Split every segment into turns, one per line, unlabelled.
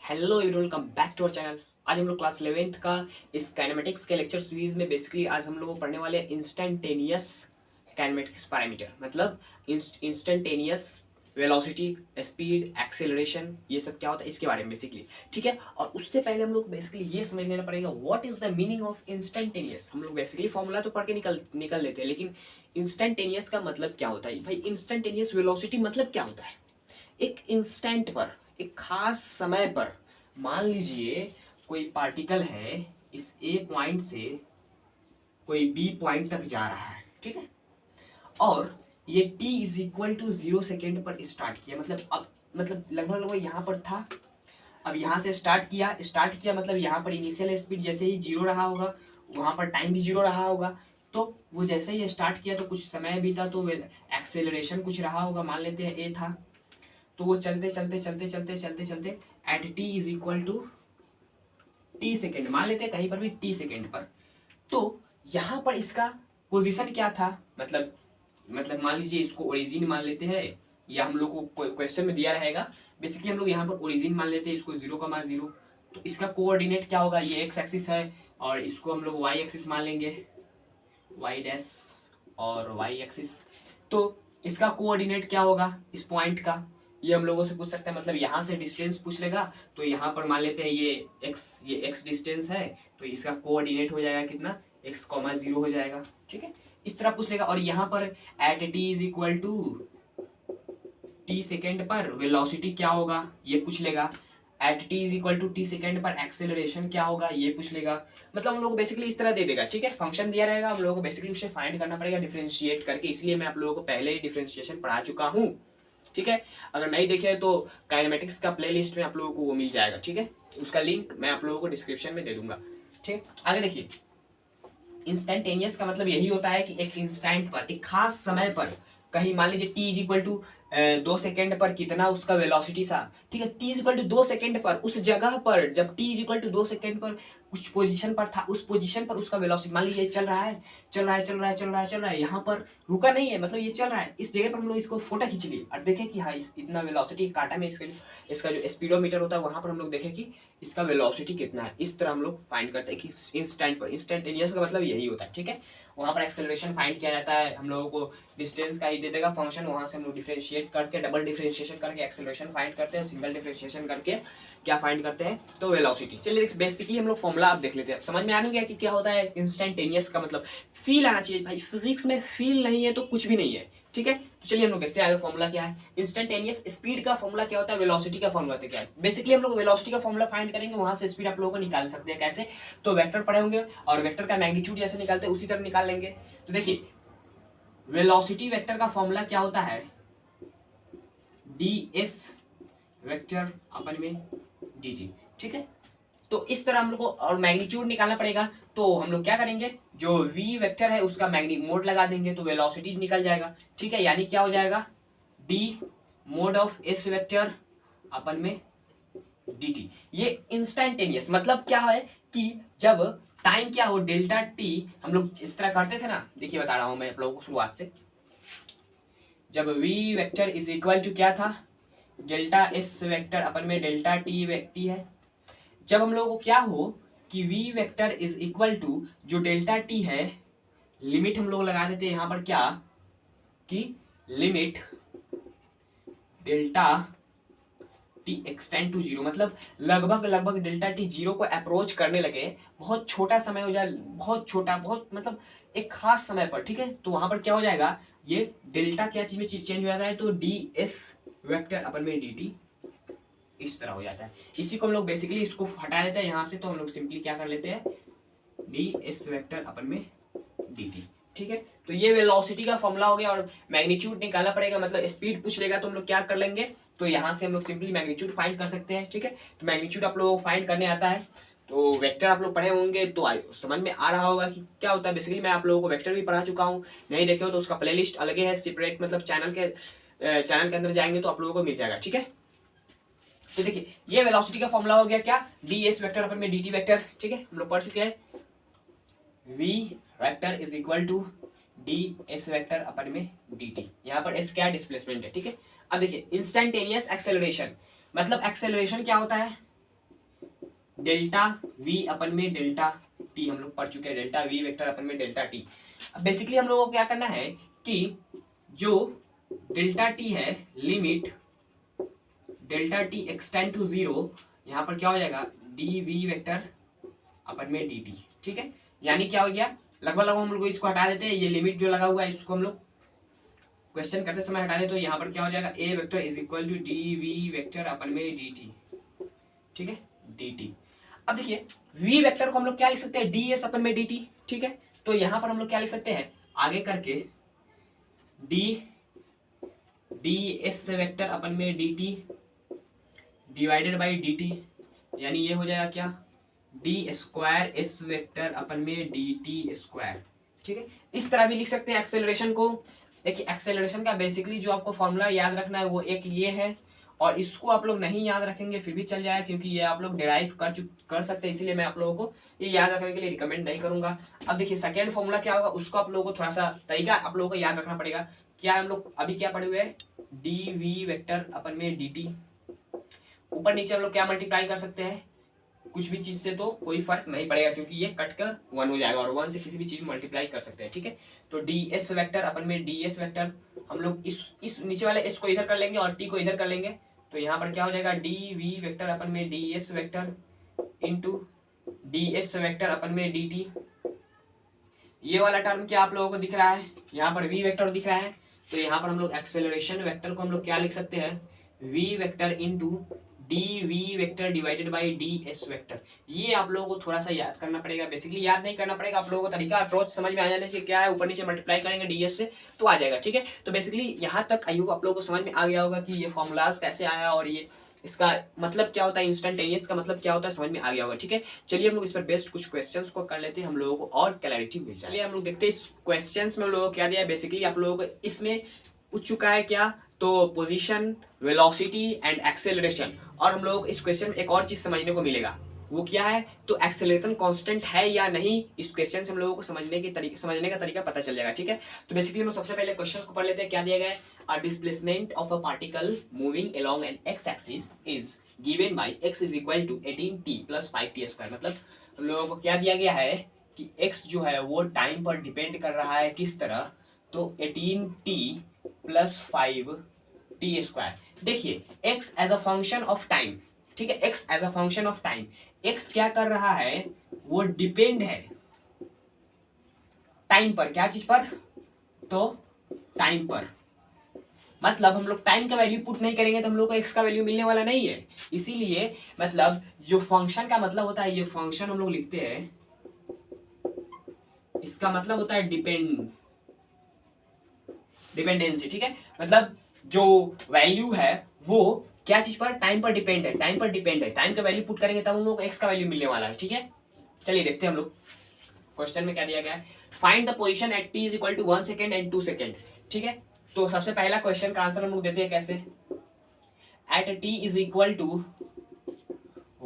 Hello everyone, welcome back to our channel. आज हम लोग क्लास 11th का इस काइनेमेटिक्स के लेक्चर सीरीज में बेसिकली आज हम लोग पढ़ने वाले हैं इंस्टेंटेनियस काइनेमेटिक्स पैरामीटर, मतलब इंस्टेंटेनियस वेलोसिटी, स्पीड, एक्सेलरेशन, ये सब क्या होता है इसके बारे में बेसिकली। ठीक है, और उससे पहले हम लोग बेसिकली ये समझ लेना पड़ेगा what is the meaning of instantaneous. हम लोग बेसिकली फॉर्मूला तो पढ़ के निकल लेते हैं, लेकिन इंस्टेंटेनियस का मतलब क्या होता है भाई। इंस्टेंटेनियस वेलोसिटी मतलब क्या होता है? एक इंस्टेंट पर, एक खास समय पर, मान लीजिए कोई पार्टिकल है, इस ए पॉइंट से कोई बी पॉइंट तक जा रहा है, ठीक है, और ये t is equal to 0 second पर स्टार्ट किया, मतलब अब मतलब लगभग लगभग यहाँ पर था, अब यहाँ से स्टार्ट किया मतलब यहाँ पर इनिशियल स्पीड जैसे ही 0 रहा होगा, वहाँ पर टाइम भी 0 रहा होगा, तो वो जैसे ही स्टार्ट किया तो कुछ समय बीता तो एक्सेलरेशन कुछ रहा होगा, मान लेते हैं ए था, तो वो चलते चलते चलते चलते चलते चलते at T is equal to T second, मान लेते हैं कहीं पर भी टी सेकेंड पर, तो यहाँ पर इसका पोजीशन क्या था, मतलब मान लीजिए इसको ओरिजिन मान लेते हैं, या हम लोग को क्वेश्चन में दिया रहेगा, बेसिकली हम लोग यहाँ पर ओरिजिन मान लेते हैं, इसको 0,0, तो इसका कोऑर्डिनेट क्या होगा, ये एक्स एक्सिस है और इसको हम लोग वाई एक्सिस मान लेंगे, वाई डैश और वाई एक्सिस, तो इसका कोऑर्डिनेट क्या होगा इस पॉइंट का, ये हम लोगों से पूछ सकते हैं, मतलब यहाँ से डिस्टेंस पूछ लेगा, तो यहाँ पर मान लेते हैं ये एक्स डिस्टेंस है, तो इसका कोऑर्डिनेट हो जाएगा कितना, x,0 हो जाएगा, ठीक है, इस तरह पूछ लेगा। और यहाँ पर at T is equal to T second पर वेलोसिटी क्या होगा ये पूछ लेगा, at T is equal to T second पर एक्सेलरेशन क्या होगा ये पूछ लेगा, मतलब हम लोग को बेसिकली इस तरह दे देगा, ठीक है, फंक्शन दिया रहेगा, हम लोगों को बेसिकली उसे फाइंड करना पड़ेगा डिफरेंशिएट करके, इसलिए मैं आप लोगों को पहले ही डिफरेंशिएशन पढ़ा चुका हूँ, ठीक है। अगर नहीं देखे तो काइनेमेटिक्स का प्लेलिस्ट में आप लोगों को वो मिल जाएगा, ठीक है, उसका लिंक मैं आप लोगों को डिस्क्रिप्शन में दे दूंगा, ठीक है। आगे देखिए, इंस्टेंटेनियस का मतलब यही होता है कि एक इंस्टेंट पर, एक खास समय पर, कहीं मान लीजिए t is equal to 2 second पर कितना उसका वेलोसिटी था, ठीक है, t is equal to 2 second पर, उस जगह पर जब t is equal to 2 second पर कुछ पोजीशन पर था, उस पोजीशन पर उसका वेलोसिटी, मान लीजिए चल रहा है चल रहा है चल रहा है चल रहा है चल रहा है, यहाँ पर रुका नहीं है, मतलब ये चल रहा है, इस जगह पर हम लोग इसको फोटो खींच लिए और देखें कि हाँ इतना वेलोसिटी काटा में इसका जो स्पीडोमीटर होता है वहाँ पर हम लोग देखें कि इसका वेलोसिटी कितना है, इस तरह हम लोग फाइंड करते हैं कि इंस्टेंट पर। इंस्टेंटेनियस का मतलब यही होता है, ठीक है, वहाँ पर एक्सेलरेशन फाइंड किया जाता है, हम लोगों को डिस्टेंस का ही दे देगा फंक्शन, वहाँ से हम लोग डिफरेंशिएट करके डबल डिफरेंशिएशन करके एक्सेलरेशन फाइंड करते हैं, सिंगल डिफरेंशिएशन करके क्या फाइंड करते हैं तो वेलोसिटी। चलिए बेसिकली हम लोग फॉर्मूला आप देख लेते हैं, समझ में आ गया कि क्या होता है इंस्टेंटेनियस का मतलब। फील आना चाहिए भाई, फिजिक्स में फील नहीं है तो कुछ भी नहीं है, ठीक है। तो चलिए हम लोग देखते हैं आगे फॉर्मूला क्या है। इंस्टेंटेनियस स्पीड का फॉर्मूला क्या होता है, वेलोसिटी का फॉर्मूला क्या है। बेसिकली हम लोग वेलोसिटी का फॉर्मूला फाइंड करेंगे, वहां से स्पीड आप लोगों को निकाल सकते हैं, कैसे, तो वेक्टर पढ़े होंगे और वेक्टर का मैग्नीट्यूड जैसे निकालते हैं उसी तरह निकाल लेंगे। तो देखिए वेलोसिटी वेक्टर का फॉर्मूला क्या होता है, डी एस वेक्टर अपन में डी टी, ठीक है। तो इस तरह हम लोग को और मैग्नीट्यूड निकालना पड़ेगा, तो हम लोग क्या करेंगे, जो v वेक्टर है उसका मोड लगा देंगे तो वेलोसिटी निकल जाएगा, ठीक है, यानी क्या हो जाएगा, d mode of s vector upon में dt। ये इंस्टेंटेनियस मतलब क्या है कि जब टाइम क्या हो डेल्टा t, हम लोग इस तरह करते थे ना, देखिए बता रहा हूं मैं आप लोगों को शुरुआत से, जब v vector is equal to क्या था, डेल्टा s वेक्टर अपन में डेल्टा t व्यक्ति है, जब हम लोगों को क्या हो कि v vector is equal to जो डेल्टा t है, लिमिट हम लोग लगा देते हैं यहाँ पर क्या कि limit delta t extend to 0, मतलब लगभग डेल्टा t 0 को अप्रोच करने लगे, बहुत छोटा समय हो जाए, बहुत छोटा, बहुत मतलब एक खास समय पर, ठीक है, तो वहां पर क्या हो जाएगा, ये डेल्टा क्या चीज में चेंज हो जाता है, तो डी एस वेक्टर अपन में डी टी इस तरह हो जाता है। इसी को हम लोग बेसिकली इसको हटा देते हैं यहाँ से, तो हम लोग सिंपली क्या कर लेते हैं, डी एस वेक्टर अपन में डी टी, ठीक है। तो ये वेलोसिटी का फॉर्मूला हो गया, और मैग्नीट्यूड निकालना पड़ेगा, मतलब स्पीड पूछ लेगा तो हम लोग क्या कर लेंगे, तो यहाँ से हम लोग सिंपली मैग्नीट्यूड फाइंड कर सकते हैं, ठीक है। तो मैग्नीट्यूड आप लोगों को फाइंड करने आता है, तो वेक्टर आप लोग पढ़े होंगे तो समझ में आ रहा होगा कि क्या होता है। बेसिकली मैं आप लोगों को वेक्टर भी पढ़ा चुका हूँ, नहीं देखे हो तो उसका प्लेलिस्ट अलग है सेपरेट, मतलब चैनल के अंदर जाएंगे तो आप लोगों को मिल जाएगा, ठीक है। तो देखिए ये वेलोसिटी का फॉर्मूला हो गया क्या, डी एस वेक्टर अपन में डी टी वेक्टर, ठीक है, हम लोग पढ़ चुके हैं, we vector is equal to D S vector upon में डी टी, यहाँ पर एस क्या डिस्प्लेसमेंट है, ठीक है। अब देखिए इंस्टेंटेनियस एक्सेलरेशन, मतलब एक्सेलरेशन क्या होता है, डेल्टा वी अपन में डेल्टा टी हम लोग पढ़ चुके हैं, डेल्टा वी वेक्टर अपन में डेल्टा टी। अब बेसिकली हम लोगों को क्या करना है कि जो डेल्टा टी है, limit delta t extend to 0, यहाँ पर क्या हो जाएगा डी वी वेक्टर अपन में डी टी। ठीक है, यानी क्या हो गया, लगभग हम लोग इसको हटा देते हैं, ये लिमिट जो लगा हुआ है इसको हम लोग क्वेश्चन करते समय हटा दे, तो यहाँ पर क्या हो जाएगा A vector is equal to D we vector upon में डी टी। ठीक है, डी टी। अब देखिए वी वेक्टर को हम लोग क्या लिख सकते हैं, डी एस अपन में डी टी। ठीक है, तो यहाँ पर हम लोग क्या लिख सकते हैं, आगे करके डी एस वेक्टर अपन में D T divided by D T, यानी ये हो जाएगा क्या D square S vector upon में डी टी स्क्वायर। ठीक है, इस तरह भी लिख सकते हैं एक्सेलरेशन को। देखिए एक्सेलरेशन का बेसिकली जो आपको फॉर्मूला याद रखना है वो एक ये है, और इसको आप लोग नहीं याद रखेंगे फिर भी चल जाएगा, क्योंकि ये आप लोग डिराइव कर सकते हैं, इसीलिए मैं आप लोगों को ये याद रखने के लिए रिकमेंड नहीं करूंगा। अब देखिए सेकेंड फॉर्मूला क्या होगा, उसको आप लोगों को थोड़ा सा तरीका आप लोगों को याद रखना पड़ेगा। क्या हम लोग अभी क्या पढ़े हुए हैं, डी वी वेक्टर अपन में डी टी, ऊपर नीचे हम लोग क्या मल्टीप्लाई कर सकते हैं, कुछ भी चीज से तो कोई फर्क नहीं पड़ेगा, क्योंकि ये कट कर 1 हो जाएगा, और 1 से किसी भी चीज में मल्टीप्लाई कर सकते हैं। ठीक है, तो डी एस वेक्टर अपन में डी एस वेक्टर, हम लोग इस नीचे वाले एस को इधर कर लेंगे और टी को इधर कर लेंगे, तो यहाँ पर क्या हो जाएगा डी वी वेक्टर अपन में D S vector into D S vector upon में डी टी। ये वाला टर्म क्या आप लोगों को दिख रहा है, यहाँ पर वी वेक्टर दिख रहा है, तो यहाँ पर हम लोग एक्सेलरेशन वेक्टर को हम लोग क्या लिख सकते हैं, we vector into d we vector divided by d S vector. ये आप लोगों को थोड़ा सा याद करना पड़ेगा, बेसिकली याद नहीं करना पड़ेगा, आप लोगों को तरीका अप्रोच समझ में आ जाने से क्या है, ऊपर नीचे मल्टीप्लाई करेंगे डी एस से तो आ जाएगा। ठीक है, तो बेसिकली यहाँ तक आई होप आप लोगों को समझ में आ गया होगा कि ये फॉर्मूलाज कैसे आया और ये इसका मतलब क्या होता है, इंस्टेंटेनियस का मतलब क्या होता है, समझ में आ गया होगा। ठीक है, चलिए हम लोग इस पर बेस्ड कुछ क्वेश्चंस को कर लेते हैं, हम लोगों को और क्लैरिटी मिल जाए। चलिए हम लोग देखते हैं इस क्वेश्चंस में हम लोगों को क्या दिया है। बेसिकली आप लोगों को इसमें पूछ चुका है क्या, तो पोजीशन, वेलोसिटी एंड एक्सेलरेशन, और हम लोग इस क्वेश्चन में एक और चीज समझने को मिलेगा, वो क्या है, तो एक्सेलरेशन कांस्टेंट है या नहीं, इस क्वेश्चन से हम लोगों को समझने का तरीका पता चल जाएगा। ठीक है, तो बेसिकली हम सबसे पहले क्वेश्चन को पढ़ लेते हैं। क्या दिया गया है, a displacement of a particle moving along an x axis is given by x is equal to 18t plus 5t square. मतलब हम लोगों को क्या दिया गया है कि x जो है वो टाइम पर डिपेंड कर रहा है, किस तरह, तो 18t प्लस 5t स्क्वायर। देखिए x as a function of time, ठीक है, x as a function of time, x क्या कर रहा है, वो डिपेंड है टाइम पर, क्या चीज पर, तो टाइम पर। मतलब हम लोग टाइम का वैल्यू पुट नहीं करेंगे तो हम लोग को x का वैल्यू मिलने वाला नहीं है, इसीलिए मतलब जो फंक्शन का मतलब होता है, ये फंक्शन हम लोग लिखते हैं, इसका मतलब होता है डिपेंडेंसी। ठीक है, मतलब जो वैल्यू है वो क्या चीज पर, टाइम पर डिपेंड है, टाइम पर डिपेंड है, टाइम का वैल्यू पुट करेंगे तब हम लोग x का वैल्यू मिलने वाला है। ठीक है, चलिए देखते हैं हम लोग क्वेश्चन में क्या दिया गया है। Find the position at t is equal to 1 second and 2 second. ठीक है, तो सबसे पहला क्वेश्चन का आंसर हम लोग देते हैं कैसे, at t is equal to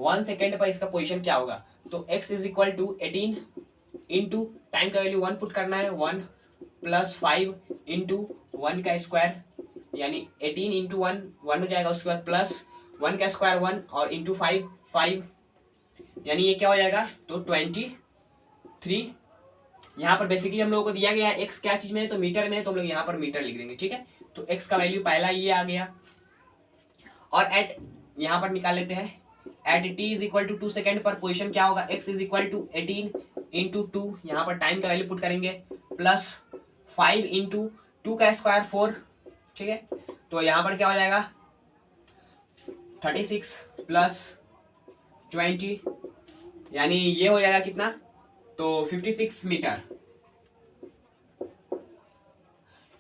1 second पर इसका पोजीशन क्या होगा, तो x is equal to 18 into time का वैल्यू 1 पुट करना है, 1 प्लस 5 इंटू 1 का स्क्वायर, यानी 18 इंटू 1 1 हो जाएगा, उसके बाद प्लस 1 का स्क्वायर 1 और इंटू 5, यानी ये क्या हो जाएगा, तो 23। यहाँ पर बेसिकली हम लोगों को दिया गया है x क्या चीज में है, तो मीटर में है, तो हम लोग यहाँ पर मीटर लिख देंगे। ठीक है, तो x का वैल्यू पहला ये आ गया, और एट यहाँ पर निकाल लेते हैं, at t is equal to 2 second पर पोजिशन क्या होगा, x is equal to 18 into 2, यहाँ पर टाइम का वैल्यू पुट करेंगे, प्लस 5 इंटू 2 का स्क्वायर 4। ठीक है, तो यहाँ पर क्या हो जाएगा 36 प्लस 20, यानी ये हो जाएगा कितना, तो 56 मीटर।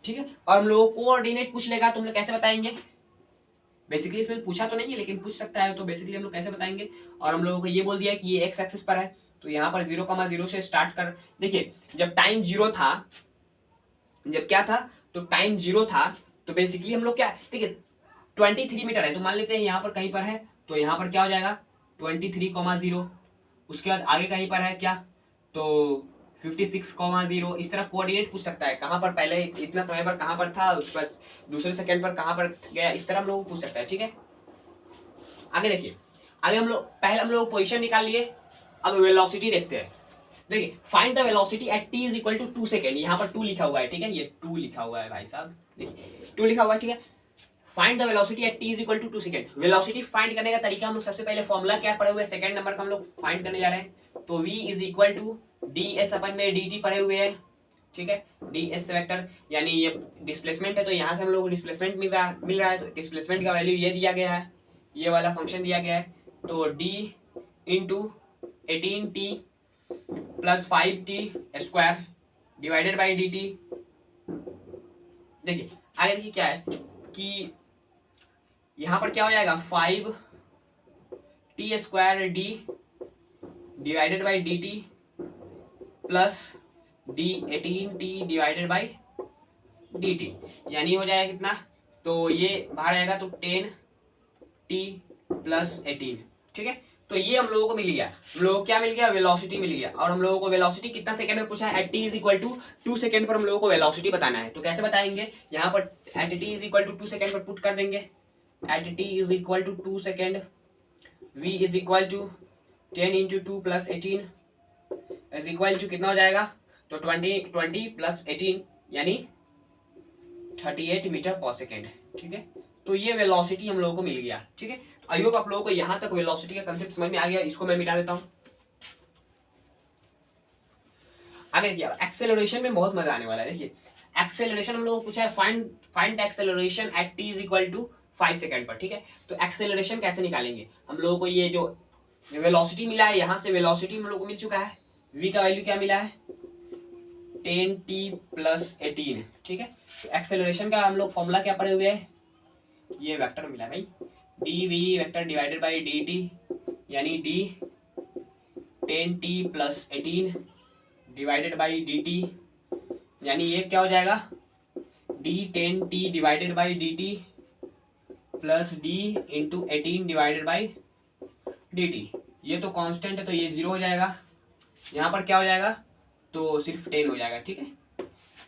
ठीक है, और हम लोग कोऑर्डिनेट पूछ लेगा तो हम लोग कैसे बताएंगे, बेसिकली इसमें पूछा तो नहीं है लेकिन पूछ सकता है, तो बेसिकली हम लोग कैसे बताएंगे, और हम लोगों को ये बोल दिया है कि ये x एक्सिस पर है, तो यहाँ पर 0,0 से स्टार्ट कर। देखिए जब टाइम 0 था, जब क्या था, तो टाइम 0 था, तो बेसिकली हम लोग क्या, देखिए 23 मीटर है, तो मान लेते हैं यहाँ पर कहीं पर है, तो यहाँ पर क्या हो जाएगा 23,0, उसके बाद आगे कहीं पर है क्या, तो 56,0, इस तरह कोऑर्डिनेट पूछ सकता है, कहाँ पर पहले इतना समय पर कहाँ पर था, उसके बाद दूसरे सेकंड पर कहाँ पर गया, इस तरह हम लोग पूछ सकता है। ठीक है, आगे देखिए, आगे हम लोग पहले हम लोग पोजीशन निकाल लिए, अब वेलोसिटी देखते हैं। देखिए find the velocity at t is equal to 2 second, यहाँ पर 2 लिखा हुआ है, ठीक है, ये 2 लिखा हुआ है भाई साहब, देखिए 2 लिखा हुआ है, ठीक है। Find the velocity at t is equal to 2 second. Velocity find करने का तरीका हम लोग सबसे पहले फॉर्मूला क्या पढ़े हुए हैं, सेकंड नंबर का हम लोग फाइंड करने जा रहे हैं, तो v is equal to ds अपन में dt पढ़े हुए हैं, ठीक है, ds वेक्टर यानी ये डिस्प्लेसमेंट है, तो यहाँ से हम लोग डिस्प्लेसमेंट मिल रहा है, तो डिस्प्लेसमेंट का वैल्यू ये दिया गया है, ये वाला फंक्शन दिया गया है, तो d into 18t plus 5t square divided by dt। देखिए आगे देखिए क्या है कि यहाँ पर क्या हो जाएगा 5t square d divided by dt plus d18t divided by dt, यानी हो जाएगा कितना, तो ये बाहर आएगा तो 10t प्लस 18, ठीक है। तो ये हम लोगों को मिल गया, हम लोगों को क्या मिल गया, वेलोसिटी मिल गया, और हम लोगों को वेलोसिटी कितना सेकंड में पूछा है, at t is equal to 2 second पर हम लोगों को वेलोसिटी बताना है। तो कैसे बताएंगे, यहाँ पर at t is equal to 2 second पर पुट कर देंगे, at t is equal to 2 second, v is equal to 10 into 2 plus 18 is equal to कितना हो जाएगा, तो 20 प्लस 18 यानी 38 मीटर पर सेकेंड, ठीक है। तो ये वेलोसिटी हम लोगों को मिल गया, ठीक है। आई होप आप लोगों को यहाँ तक वेलोसिटी का कंसेप्ट समझ में आ गया, इसको मैं मिटा देता हूँ। आगे क्या, एक्सेलरेशन में बहुत मजा आने वाला है। देखिए एक्सेलरेशन हम लोगों को पूछा है, find acceleration at t is equal to 5 second पर, ठीक है। तो एक्सेलरेशन कैसे निकालेंगे, हम लोगों को ये जो वेलोसिटी मिला है, यहाँ से वेलोसिटी हम लोगों को मिल चुका है, v का वैल्यू क्या मिला है 10t प्लस 18, ठीक है। तो एक्सेलरेशन का हम लोग फॉर्मूला क्या पढ़े हुए हैं, ये वेक्टर मिला है भाई, dv vector divided by dt यानी d 10t plus 18 divided by dt, यानी ये क्या हो जाएगा d 10t divided by dt plus d into 18 divided by dt। ये तो कांस्टेंट है तो ये 0 हो जाएगा, यहाँ पर क्या हो जाएगा, तो सिर्फ 10 हो जाएगा, ठीक है।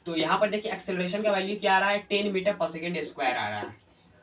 तो यहाँ पर देखिए एक्सेलरेशन का वैल्यू क्या आ रहा है, 10 मीटर पर सेकेंड स्क्वायर आ रहा है।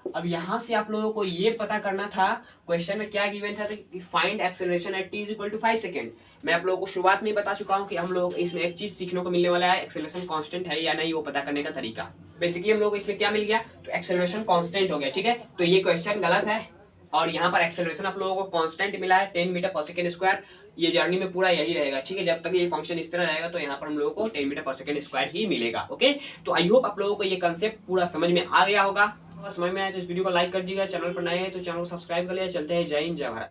अब यहाँ से आप लोगों को ये पता करना था, क्वेश्चन में क्या गिवन था कि find acceleration at t is equal to 5 second. मैं आप लोगों को शुरुआत में बता चुका हूँ कि हम लोग इसमें एक चीज सीखने को मिलने वाला है, एक्सेलरेशन कांस्टेंट है या नहीं, वो पता करने का तरीका। बेसिकली हम लोग इसमें क्या मिल गया, तो एक्सेलरेशन कांस्टेंट हो गया, ठीक है। तो ये क्वेश्चन गलत है, और यहाँ पर एक्सेलरेशन आप लोगों को कांस्टेंट मिला है 10 मीटर पर सेकेंड स्क्वायर। ये जर्नी में पूरा यही रहेगा, ठीक है, जब तक ये फंक्शन इस तरह रहेगा तो यहाँ पर हम लोगों को 10 मीटर पर सेकेंड स्क्वायर ही मिलेगा। ओके, तो आई होप आप लोगों को ये कंसेप्ट पूरा समझ में आ गया होगा। समझ में आया तो इस वीडियो को लाइक कर दीजिएगा, चैनल पर नए हैं तो चैनल को सब्सक्राइब कर लिया। चलते हैं, जय हिंद जय भारत।